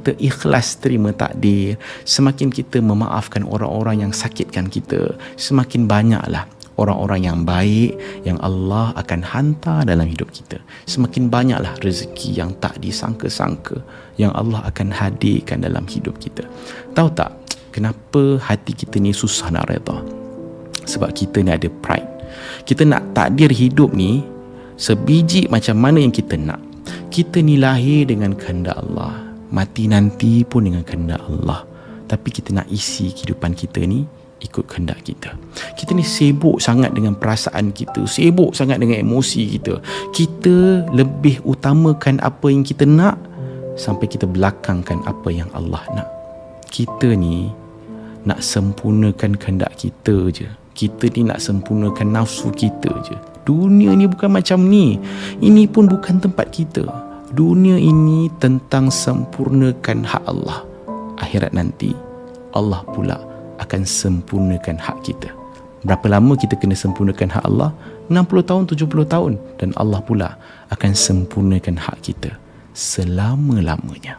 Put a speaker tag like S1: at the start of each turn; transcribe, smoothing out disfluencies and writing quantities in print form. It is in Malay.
S1: kita ikhlas terima takdir, semakin kita memaafkan orang-orang yang sakitkan kita, semakin banyaklah orang-orang yang baik yang Allah akan hantar dalam hidup kita. Semakin banyaklah rezeki yang tak disangka-sangka yang Allah akan hadirkan dalam hidup kita. Tahu tak kenapa hati kita ni susah nak redha? Sebab kita ni ada pride. Kita nak takdir hidup ni sebiji macam mana yang kita nak. Kita ni lahir dengan kehendak Allah, mati nanti pun dengan kehendak Allah. Tapi kita nak isi kehidupan kita ni ikut kehendak kita. Kita ni sibuk sangat dengan perasaan kita, sibuk sangat dengan emosi kita. Kita lebih utamakan apa yang kita nak sampai kita belakangkan apa yang Allah nak. Kita ni nak sempurnakan kehendak kita je. Kita ni nak sempurnakan nafsu kita je. Dunia ni bukan macam ni. Ini pun bukan tempat kita. Dunia ini tentang sempurnakan hak Allah. Akhirat nanti Allah pula akan sempurnakan hak kita. Berapa lama kita kena sempurnakan hak Allah? 60 tahun, 70 tahun. Dan Allah pula akan sempurnakan hak kita selama-lamanya.